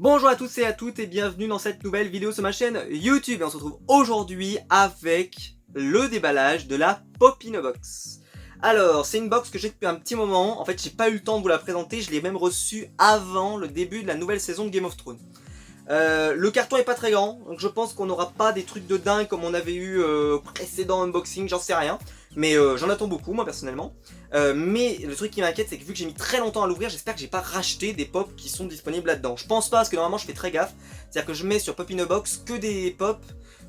Bonjour à tous et à toutes et bienvenue dans cette nouvelle vidéo sur ma chaîne YouTube. Et on se retrouve aujourd'hui avec le déballage de la Popino Box. Alors, c'est une box que j'ai depuis un petit moment. En fait, j'ai pas eu le temps de vous la présenter. Je l'ai même reçue avant le début de la nouvelle saison de Game of Thrones. Le carton est pas très grand, donc je pense qu'on n'aura pas des trucs de dingue comme on avait eu précédent unboxing, j'en sais rien. Mais j'en attends beaucoup moi personnellement. Mais le truc qui m'inquiète, c'est que vu que j'ai mis très longtemps à l'ouvrir, j'espère que j'ai pas racheté des pops qui sont disponibles là-dedans. Je pense pas parce que normalement je fais très gaffe. C'est-à-dire que je mets sur Popino Box que des pops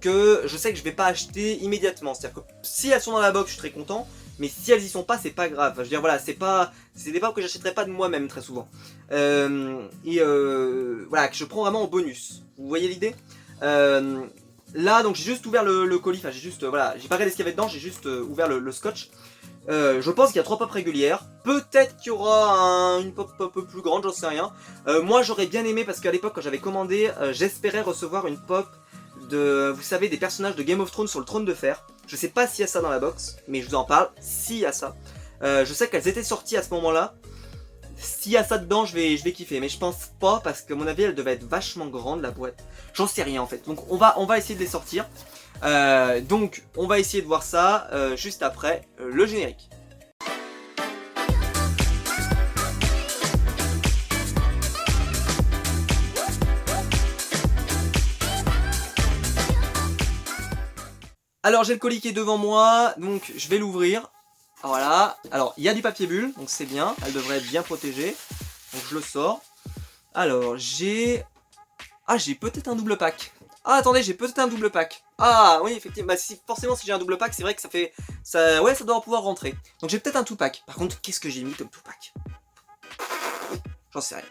que je sais que je vais pas acheter immédiatement. C'est-à-dire que si elles sont dans la box, je suis très content. Mais si elles y sont pas, c'est pas grave. Enfin, je veux dire, voilà, c'est des pops que j'achèterai pas de moi-même très souvent. Voilà, que je prends vraiment en bonus. Vous voyez l'idée? Là, donc j'ai juste ouvert le colis. Enfin, j'ai juste, voilà, j'ai pas regardé ce qu'il y avait dedans. J'ai juste ouvert le scotch. Je pense qu'il y a 3 pop régulières. Peut-être qu'il y aura une pop un peu plus grande, j'en sais rien. Moi, j'aurais bien aimé parce qu'à l'époque, quand j'avais commandé, j'espérais recevoir une pop de, vous savez, des personnages de Game of Thrones sur le trône de fer. Je sais pas s'il y a ça dans la box, mais je vous en parle, s'il y a ça. Je sais qu'elles étaient sorties à ce moment-là. S'il y a ça dedans, je vais kiffer, mais je pense pas parce que à mon avis, elle devait être vachement grande la boîte. J'en sais rien en fait. Donc on va essayer de les sortir. Donc on va essayer de voir ça juste après le générique. Alors j'ai le colis qui est devant moi, donc je vais l'ouvrir. Voilà, alors il y a du papier bulle, donc c'est bien, elle devrait être bien protégée. Donc je le sors. Alors j'ai... Ah, j'ai peut-être un double pack. Ah, attendez, j'ai peut-être un double pack. Ah, oui, effectivement, bah, forcément si j'ai un double pack, c'est vrai que ça fait... Ouais, ça doit pouvoir rentrer. Donc j'ai peut-être un two pack. Par contre, qu'est-ce que j'ai mis comme two pack? J'en sais rien.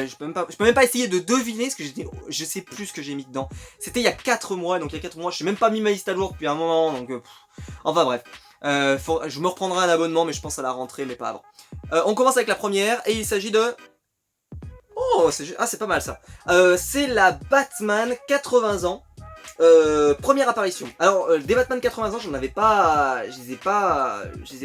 Je peux même pas essayer de deviner ce que je sais plus ce que j'ai mis dedans. C'était il y a 4 mois, donc il y a 4 mois, je n'ai même pas mis ma liste à jour depuis un moment, donc... Enfin bref. Je me reprendrai un abonnement, mais je pense à la rentrée, mais pas avant. On commence avec la première, et il s'agit de... Oh, c'est pas mal ça. C'est la Batman 80 ans. Première apparition. Alors, des Batman 80 ans, j'en avais pas... Je les ai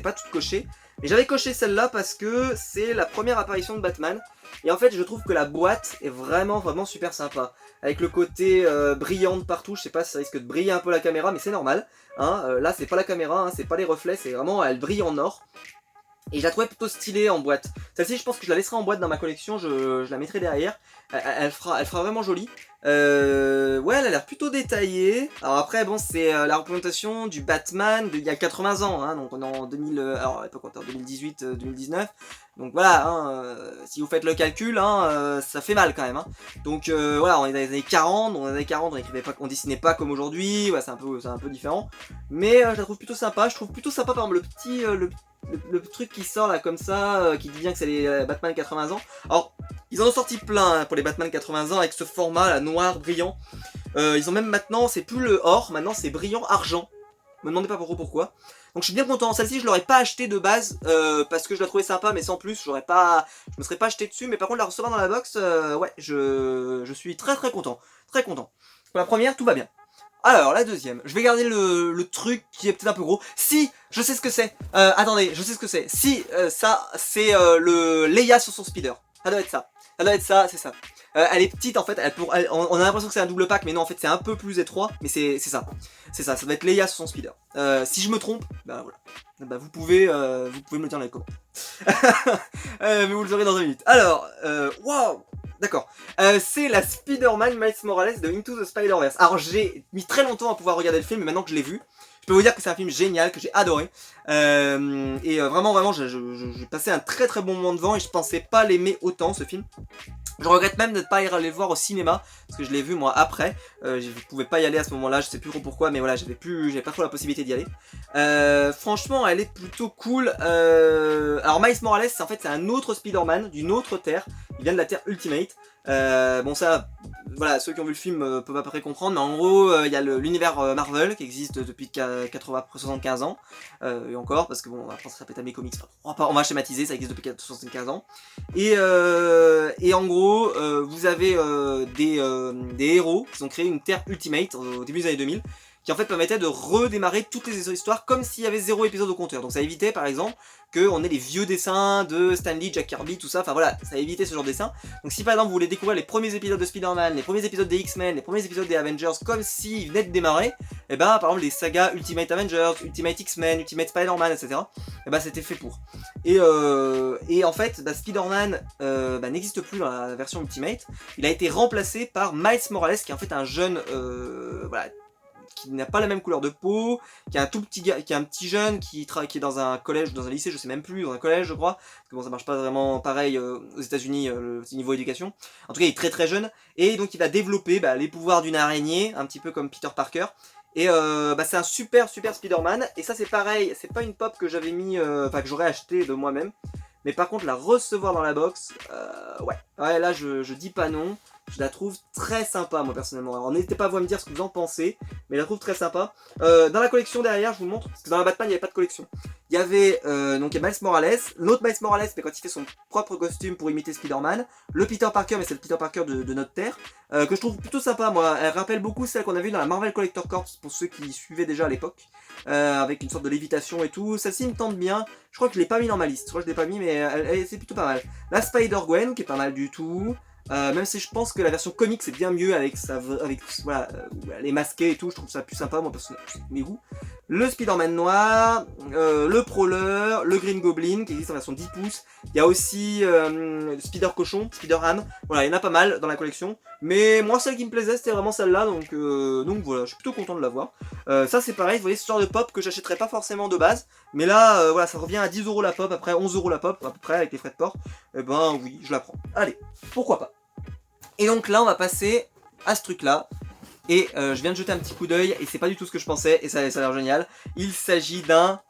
pas toutes cochées. Mais j'avais coché celle-là parce que c'est la première apparition de Batman. Et en fait, je trouve que la boîte est vraiment super sympa. Avec le côté brillant de partout. Je sais pas si ça risque de briller un peu la caméra, mais c'est normal. Hein. Là, c'est pas la caméra, hein, c'est pas les reflets, c'est vraiment... Elle brille en or. Et je la trouvais plutôt stylée en boîte. Celle-ci, je pense que je la laisserai en boîte dans ma collection, je la mettrai derrière. Elle fera vraiment jolie. Ouais, elle a l'air plutôt détaillée. Alors après, bon, c'est la représentation du Batman d'il y a 80 ans. Hein, donc on est en 2000... alors, à l'époque, on est en 2018, 2019. Donc voilà, hein, si vous faites le calcul, hein, ça fait mal quand même. Hein. Donc voilà, on est dans les années 40. Dans les années 40, on dessinait pas comme aujourd'hui. Ouais, c'est un peu différent. Mais je la trouve plutôt sympa. Je trouve plutôt sympa, par exemple, le truc qui sort là comme ça, qui dit bien que c'est les Batman 80 ans. Alors, ils en ont sorti plein hein, pour les Batman 80 ans avec ce format là, noir, brillant. Ils ont même maintenant, c'est plus le or, maintenant c'est brillant argent. Me demandez pas pourquoi. Donc je suis bien content. Celle-ci, je l'aurais pas acheté de base parce que je la trouvais sympa, mais sans plus, je me serais pas acheté dessus. Mais par contre, la recevoir dans la box, ouais, je suis très content. Très content. Pour la première, tout va bien. Alors, la deuxième, je vais garder le truc qui est peut-être un peu gros. Si, je sais ce que c'est. Attendez, je sais ce que c'est. Si, ça, c'est le Leia sur son speeder. Ça doit être ça. Ça doit être ça, c'est ça. Elle est petite en fait, on a l'impression que c'est un double pack, mais non, en fait c'est un peu plus étroit, mais c'est ça. C'est ça, ça doit être Leia sur son speeder. Si je me trompe, bah voilà. Bah, vous pouvez me le dire dans les commentaires. Mais vous le saurez dans 2 minutes. Alors, waouh! D'accord. C'est la Spider-Man Miles Morales de Into the Spider-Verse. Alors j'ai mis très longtemps à pouvoir regarder le film, mais maintenant que je l'ai vu, je peux vous dire que c'est un film génial, que j'ai adoré. Vraiment, j'ai passé un très bon moment devant et je pensais pas l'aimer autant ce film. Je regrette même de ne pas aller le voir au cinéma, parce que je l'ai vu moi après. Je pouvais pas y aller à ce moment-là, je sais plus trop pourquoi, mais voilà, j'avais pas trop la possibilité d'y aller. Franchement, elle est plutôt cool. Alors Miles Morales, en fait, c'est un autre Spider-Man, d'une autre Terre. Il vient de la Terre Ultimate. Bon ça, voilà, ceux qui ont vu le film peuvent à peu près comprendre, mais en gros, il y a l'univers Marvel qui existe depuis 75 ans, et encore, parce que bon, après ça répète à mes comics, on va schématiser, ça existe depuis 75 ans, et en gros, vous avez des héros qui ont créé une Terre Ultimate au début des années 2000, qui en fait permettait de redémarrer toutes les histoires comme s'il y avait 0 épisode au compteur. Donc ça évitait par exemple qu'on ait les vieux dessins de Stan Lee, Jack Kirby, tout ça, enfin voilà, ça évitait ce genre de dessin. Donc si par exemple vous voulez découvrir les premiers épisodes de Spider-Man, les premiers épisodes des X-Men, les premiers épisodes des Avengers comme s'ils venaient de démarrer, et ben par exemple les sagas Ultimate Avengers, Ultimate X-Men, Ultimate Spider-Man, etc. Et ben c'était fait pour. Et en fait, bah, Spider-Man n'existe plus dans la version Ultimate. Il a été remplacé par Miles Morales, qui est en fait un jeune, voilà, qui n'a pas la même couleur de peau, qui est un tout petit gars, qui est un petit jeune qui est dans un collège, dans un lycée, je sais même plus, dans un collège je crois, parce que bon ça marche pas vraiment pareil aux États-Unis le niveau éducation. En tout cas il est très très jeune et donc il va développer les pouvoirs d'une araignée, un petit peu comme Peter Parker. Et c'est un super Spider-Man et ça c'est pareil, c'est pas une pop que j'avais mis, enfin que j'aurais acheté de moi-même. Mais par contre la recevoir dans la box, ouais là je dis pas non. Je la trouve très sympa moi personnellement. Alors n'hésitez pas à vous me dire ce que vous en pensez, mais je la trouve très sympa. Dans la collection derrière, je vous montre, parce que dans la Batman il n'y avait pas de collection. Il y avait donc Miles Morales, l'autre Miles Morales, mais quand il fait son propre costume pour imiter Spider-Man. Le Peter Parker, mais c'est le Peter Parker de notre Terre, que je trouve plutôt sympa moi. Elle rappelle beaucoup celle qu'on a vue dans la Marvel Collector Corps, pour ceux qui suivaient déjà à l'époque, avec une sorte de lévitation et tout. Celle-ci me tente bien. Je crois que je l'ai pas mis dans ma liste, je crois que je l'ai pas mis, mais c'est plutôt pas mal. La Spider-Gwen, qui est pas mal du tout. Même si je pense que la version comique c'est bien mieux avec voilà, les masqués et tout, je trouve ça plus sympa moi personnellement, c'est mes goûts. Le Spider-Man noir, le Prowler, le Green Goblin qui existe en version 10 pouces. Il y a aussi Spider Cochon, Spider-Han, voilà il y en a pas mal dans la collection. Mais moi celle qui me plaisait c'était vraiment celle-là, donc voilà, je suis plutôt content de l'avoir. Ça c'est pareil, vous voyez ce genre de pop que j'achèterais pas forcément de base. Mais là voilà ça revient à 10 € la pop, après 11 € la pop à peu près avec les frais de port. Et ben oui je la prends, allez, pourquoi pas. Et donc là on va passer à ce truc là. Et je viens de jeter un petit coup d'œil et c'est pas du tout ce que je pensais et ça a l'air génial. Il s'agit d'un...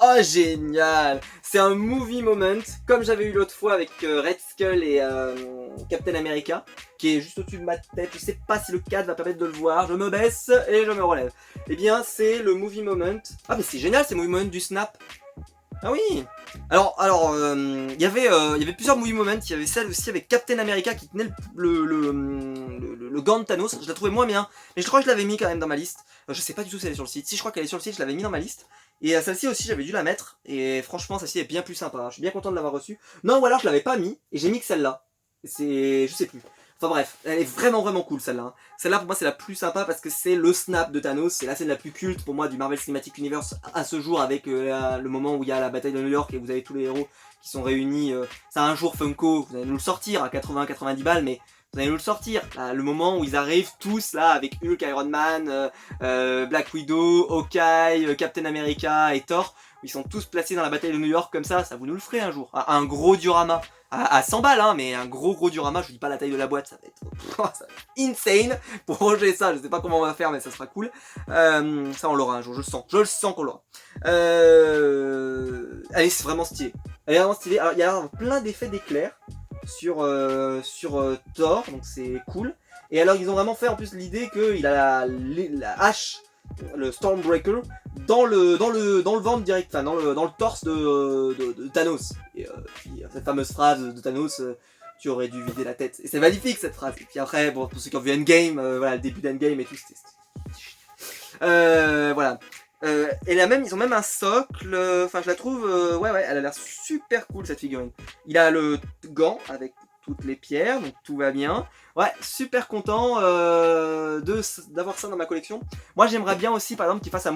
Oh génial! C'est un movie moment comme j'avais eu l'autre fois avec Red Skull et Captain America qui est juste au-dessus de ma tête. Je sais pas si le cadre va permettre de le voir. Je me baisse et je me relève. Et bien c'est le movie moment. Ah mais c'est génial, c'est le movie moment du Snap. Ah oui. Alors, il y avait plusieurs movie moments. Il y avait celle aussi avec Captain America qui tenait le gant de Thanos. Je la trouvais moins bien, mais je crois que je l'avais mis quand même dans ma liste. Je sais pas du tout si elle est sur le site. Si je crois qu'elle est sur le site, je l'avais mis dans ma liste. Et celle-ci aussi, j'avais dû la mettre. Et franchement, celle-ci est bien plus sympa. Je suis bien content de l'avoir reçue. Non, ou alors je l'avais pas mis et j'ai mis que celle-là. Je sais plus. Enfin bref, elle est vraiment cool celle-là. Hein. Celle-là pour moi c'est la plus sympa parce que c'est le snap de Thanos, c'est la scène la plus culte pour moi du Marvel Cinematic Universe à ce jour avec le moment où il y a la bataille de New York et vous avez tous les héros qui sont réunis. C'est un jour Funko, vous allez nous le sortir à 80-90 balles mais vous allez nous le sortir. Là, le moment où ils arrivent tous là avec Hulk, Iron Man, Black Widow, Hawkeye, Captain America et Thor, où ils sont tous placés dans la bataille de New York comme ça vous nous le ferez un jour. Un gros diorama. À 100 balles hein, mais un gros diorama, je vous dis pas la taille de la boîte, ça va être insane pour ranger ça, je sais pas comment on va faire mais ça sera cool. Ça on l'aura un jour, je le sens qu'on l'aura. Allez c'est vraiment stylé. Elle est vraiment stylée, alors il y a plein d'effets d'éclairs sur Thor, donc c'est cool. Et alors ils ont vraiment fait en plus l'idée qu'il a la hache, le Stormbreaker, dans le ventre direct, enfin dans le torse de Thanos. Et puis cette fameuse phrase de Thanos, tu aurais dû vider la tête. Et c'est magnifique cette phrase. Et puis après, bon, pour ceux qui ont vu Endgame, voilà, le début d'Endgame et tout, c'était... voilà. Et là même, ils ont même un socle, enfin je la trouve, ouais, elle a l'air super cool cette figurine. Il a le gant avec toutes les pierres, donc tout va bien. Ouais, super content d'avoir ça dans ma collection. Moi j'aimerais bien aussi par exemple qu'ils fassent des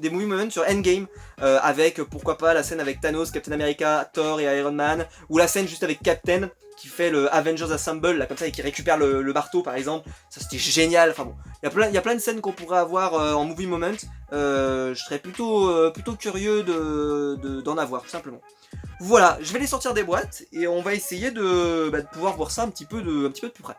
movie moments sur Endgame, avec pourquoi pas la scène avec Thanos, Captain America, Thor et Iron Man, ou la scène juste avec Captain qui fait le Avengers Assemble, là comme ça, et qui récupère le marteau par exemple. Ça c'était génial, enfin bon, il y a plein de scènes qu'on pourrait avoir en movie moment. Je serais plutôt curieux d'en avoir tout simplement. Voilà, je vais les sortir des boîtes et on va essayer de pouvoir voir ça un petit peu de plus près.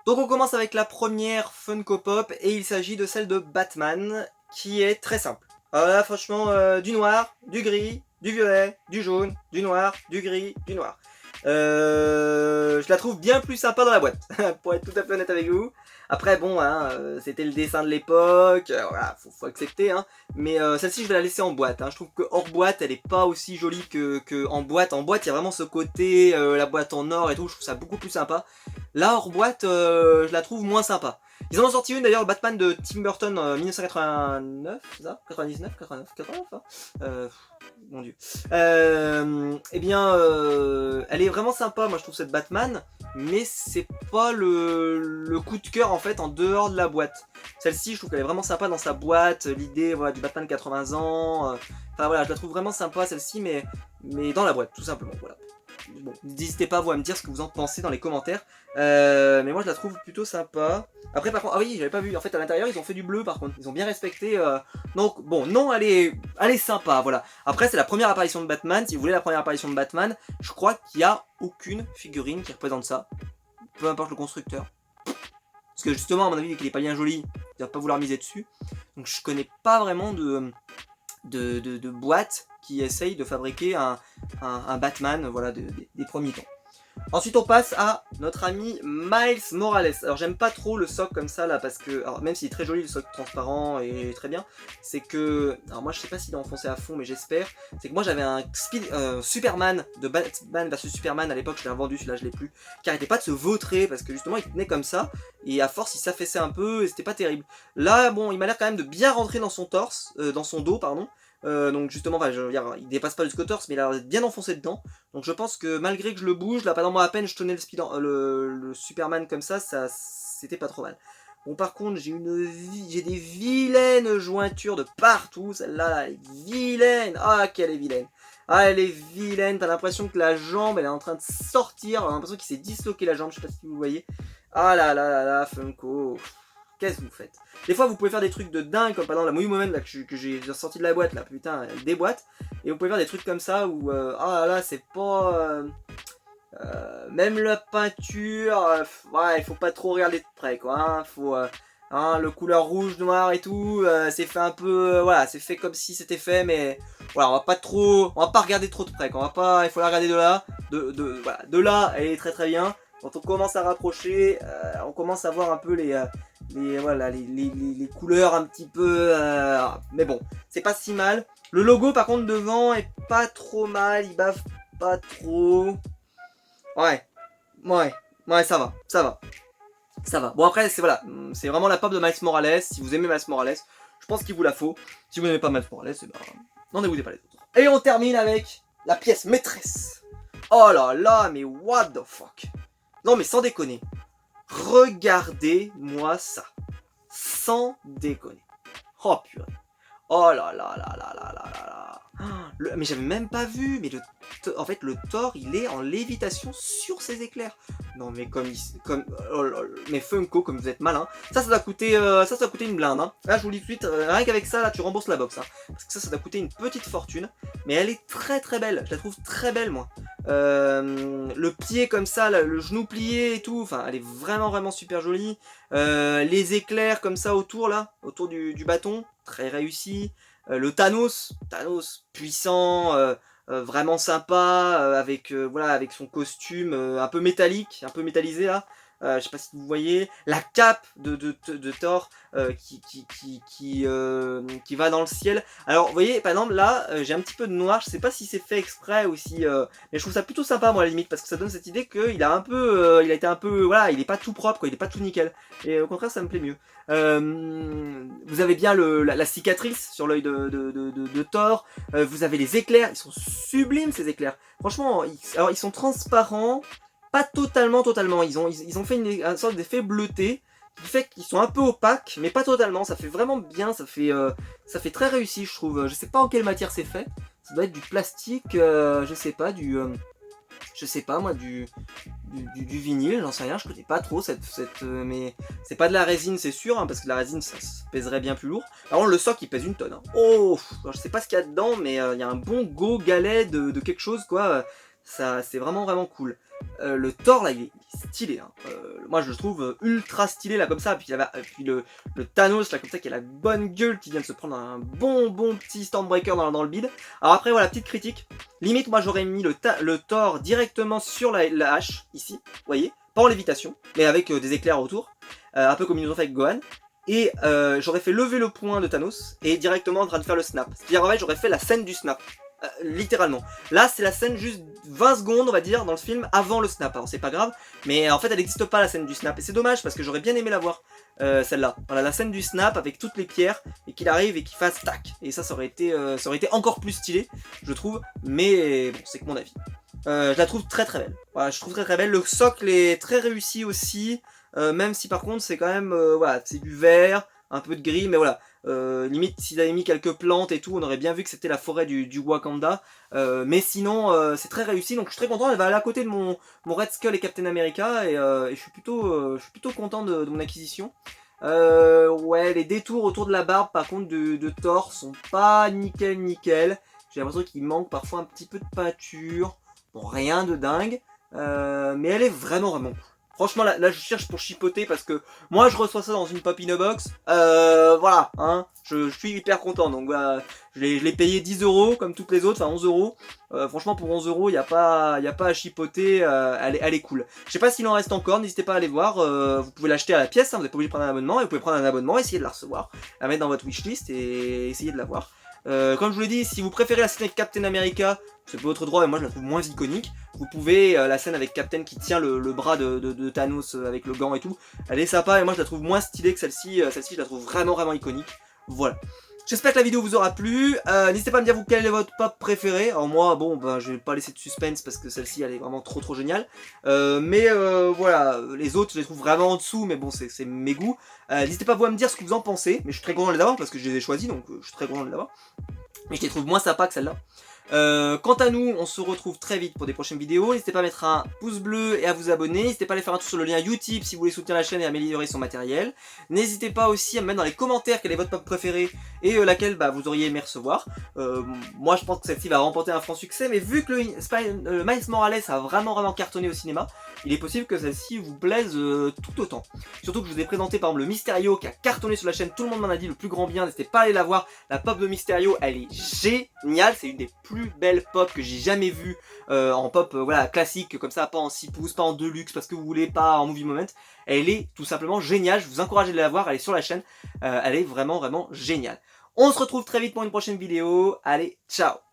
Donc on commence avec la première Funko Pop et il s'agit de celle de Batman qui est très simple. Alors là franchement du noir, du gris, du violet, du jaune, du noir, du gris, du noir. Je la trouve bien plus sympa dans la boîte, pour être tout à fait honnête avec vous. Après bon, hein, c'était le dessin de l'époque, voilà, faut accepter, hein. Mais celle-ci je vais la laisser en boîte, hein. Je trouve que hors boîte elle est pas aussi jolie que en boîte. En boîte il y a vraiment ce côté, la boîte en or et tout, je trouve ça beaucoup plus sympa. Là, hors boîte, je la trouve moins sympa. Ils en ont sorti une d'ailleurs, le Batman de Tim Burton 1989, c'est ça 99, 89, 89 hein mon dieu. Eh bien, elle est vraiment sympa, moi je trouve cette Batman, mais c'est pas le coup de cœur en fait en dehors de la boîte. Celle-ci, je trouve qu'elle est vraiment sympa dans sa boîte, l'idée voilà, du Batman 80 ans. Enfin voilà, je la trouve vraiment sympa celle-ci, mais dans la boîte, tout simplement. Voilà. Bon, n'hésitez pas vous à me dire ce que vous en pensez dans les commentaires. Mais moi je la trouve plutôt sympa. Après par contre, ah oui j'avais pas vu, en fait à l'intérieur ils ont fait du bleu par contre. Ils ont bien respecté, donc bon non elle est sympa voilà. Après c'est la première apparition de Batman, si vous voulez la première apparition de Batman, je crois qu'il n'y a aucune figurine qui représente ça. Peu importe le constructeur. Parce que justement à mon avis vu qu'il est pas bien joli, il va pas vouloir miser dessus. Donc je connais pas vraiment de boîte qui essaye de fabriquer un Batman voilà, des premiers temps. Ensuite on passe à notre ami Miles Morales. Alors j'aime pas trop le socle comme ça là parce que, alors, même s'il est très joli le socle transparent et très bien, c'est que, alors moi je sais pas s'il est enfoncé à fond mais j'espère, c'est que moi j'avais un Superman de Batman vs Superman à l'époque, je l'ai revendu, celui-là je l'ai plus, qui arrêtait pas de se vautrer parce que justement il tenait comme ça et à force il s'affaissait un peu et c'était pas terrible. Là bon il m'a l'air quand même de bien rentrer dans son torse, dans son dos pardon. Donc justement, enfin, il dépasse pas jusqu'au torse, mais il a l'air bien enfoncé dedans. Donc je pense que malgré que je le bouge, là pendant moi à peine je tenais le Superman comme ça c'était pas trop mal. Bon par contre j'ai des vilaines jointures de partout, celle-là là, elle est vilaine. Ah qu'elle est vilaine. Ah elle est vilaine, t'as l'impression que la jambe elle est en train de sortir, on a l'impression qu'il s'est disloqué la jambe, je sais pas si vous voyez. Ah là là là là, Funko. Qu'est-ce que vous faites? Des fois vous pouvez faire des trucs de dingue comme par exemple la Movie Moment là, que j'ai sorti de la boîte là, putain elle déboîte. Et vous pouvez faire des trucs comme ça où ah là c'est pas même la peinture, ouais il faut pas trop regarder de près quoi, hein, faut le couleur rouge, noir et tout, c'est fait un peu, voilà c'est fait comme si c'était fait mais voilà on va pas regarder trop de près quoi, il faut la regarder de là, voilà, de là elle est très très bien. Quand on commence à rapprocher, on commence à voir un peu les couleurs un petit peu, mais bon, c'est pas si mal. Le logo par contre devant est pas trop mal, il bave pas trop. Ouais, ça va. Bon après c'est voilà, c'est vraiment la pop de Miles Morales. Si vous aimez Miles Morales, je pense qu'il vous la faut. Si vous n'aimez pas Miles Morales, n'en dégoûtez pas les autres. Et on termine avec la pièce maîtresse. Oh là là, mais what the fuck. Non mais sans déconner. Regardez-moi ça. Sans déconner. Oh purée. Oh là là là là là là là là. Mais j'avais même pas vu. Mais en fait le Thor il est en lévitation sur ses éclairs. Non mais mais Funko comme vous êtes malin. Ça doit coûter une blinde. Hein. Là je vous le dis tout de suite, rien qu'avec ça là tu rembourses la box. Hein. Parce que ça doit coûter une petite fortune. Mais elle est très très belle. Je la trouve très belle moi. Le pied comme ça, là, le genou plié et tout, enfin elle est vraiment vraiment super jolie. Les éclairs comme ça autour là, autour du bâton, très réussi. Le Thanos puissant, vraiment sympa, avec son costume un peu métallique, un peu métallisé là. Je sais pas si vous voyez, la cape de Thor qui va dans le ciel. Alors vous voyez par exemple là j'ai un petit peu de noir, je sais pas si c'est fait exprès ou si mais je trouve ça plutôt sympa moi à la limite parce que ça donne cette idée qu'il a un peu il a été un peu voilà, il est pas tout propre quoi, il est pas tout nickel. Et au contraire ça me plaît mieux. Vous avez bien la cicatrice sur l'œil de Thor, vous avez les éclairs, ils sont sublimes ces éclairs. Franchement, alors ils sont transparents. Pas totalement, ils ont fait une sorte d'effet bleuté qui fait qu'ils sont un peu opaques, mais pas totalement. Ça fait vraiment bien, ça fait très réussi, je trouve. Je sais pas en quelle matière c'est fait. Ça doit être du plastique, je sais pas, du vinyle, j'en sais rien. Je connais pas trop mais c'est pas de la résine, c'est sûr, hein, parce que la résine ça pèserait bien plus lourd. Par contre, le socle il pèse une tonne. Hein. Oh, je sais pas ce qu'il y a dedans, mais il y a un bon go galet de quelque chose quoi. Ça, c'est vraiment vraiment cool. Le Thor là il est stylé hein. Moi je le trouve ultra stylé là comme ça. Puis le Thanos là comme ça qui a la bonne gueule, qui vient de se prendre un bon petit Stormbreaker dans le bide. Alors après voilà, petite critique, limite moi j'aurais mis le Thor directement sur la hache ici, vous voyez, pas en lévitation mais avec des éclairs autour, un peu comme ils nous ont fait avec Gohan. Et j'aurais fait lever le poing de Thanos et directement en train de faire le snap. C'est-à-dire en fait j'aurais fait la scène du snap. littéralement. Là, c'est la scène juste 20 secondes, on va dire, dans le film, avant le snap. Alors, c'est pas grave, mais en fait, elle n'existe pas, la scène du snap. Et c'est dommage, parce que j'aurais bien aimé la voir, celle-là. Voilà, la scène du snap, avec toutes les pierres, et qu'il arrive et qu'il fasse tac. Et ça aurait été encore plus stylé, je trouve. Mais bon, c'est que mon avis. Je la trouve très très belle. Voilà, je trouve très très belle. Le socle est très réussi aussi, même si par contre, c'est quand même, voilà, c'est du vert, un peu de gris, mais voilà. Limite s'ils avaient mis quelques plantes et tout, on aurait bien vu que c'était la forêt du Wakanda, mais sinon c'est très réussi, donc je suis très content. Elle va aller à côté de mon Red Skull et Captain America, et je suis plutôt content de mon acquisition. Ouais, les détours autour de la barbe par contre de Thor sont pas nickel. J'ai l'impression qu'il manque parfois un petit peu de peinture. Bon, rien de dingue, mais elle est vraiment cool. Franchement, là, je cherche pour chipoter parce que moi, je reçois ça dans une pop in a box. Voilà, hein, je suis hyper content. Donc, voilà, je l'ai payé 10 € comme toutes les autres, enfin 11 €. Franchement, pour 11 €, il n'y a pas à chipoter. Elle est cool. Je sais pas s'il en reste encore, n'hésitez pas à aller voir. Vous pouvez l'acheter à la pièce, hein, vous n'êtes pas obligé de prendre un abonnement. Et vous pouvez prendre un abonnement, essayer de la recevoir, la mettre dans votre wishlist et essayer de la voir. Comme je vous l'ai dit, si vous préférez la scène avec Captain America, c'est votre droit, mais moi je la trouve moins iconique. Vous pouvez, la scène avec Captain qui tient le bras de Thanos avec le gant et tout, elle est sympa et moi je la trouve moins stylée que celle-ci. Celle-ci je la trouve vraiment iconique. Voilà. J'espère que la vidéo vous aura plu. N'hésitez pas à me dire vous quelle est votre pop préférée. Alors moi, bon, ben, je vais pas laisser de suspense parce que celle-ci elle est vraiment trop géniale. Mais voilà, les autres je les trouve vraiment en dessous, mais bon, c'est mes goûts. N'hésitez pas vous à me dire ce que vous en pensez, mais je suis très content de les avoir parce que je les ai choisis, donc je suis très content de les avoir. Mais je les trouve moins sympas que celle-là. Quant à nous, on se retrouve très vite pour des prochaines vidéos. N'hésitez pas à mettre un pouce bleu et à vous abonner. N'hésitez pas à aller faire un tour sur le lien Utip si vous voulez soutenir la chaîne et améliorer son matériel. N'hésitez pas aussi à me mettre dans les commentaires quelle est votre pop préférée et laquelle vous auriez aimé recevoir. Moi je pense que celle-ci va remporter un franc succès, mais vu que le Miles Morales a vraiment cartonné au cinéma, il est possible que celle-ci vous plaise tout autant. Surtout que je vous ai présenté par exemple le Mysterio qui a cartonné sur la chaîne, tout le monde m'en a dit le plus grand bien, n'hésitez pas à aller la voir. La pop de Mysterio, elle est géniale, c'est une des plus belle pop que j'ai jamais vue en pop voilà, classique comme ça, pas en 6 pouces, pas en deluxe parce que vous voulez, pas en movie moment. Elle est tout simplement géniale, je vous encourage à la voir, elle est sur la chaîne, elle est vraiment géniale. On se retrouve très vite pour une prochaine vidéo, allez, ciao!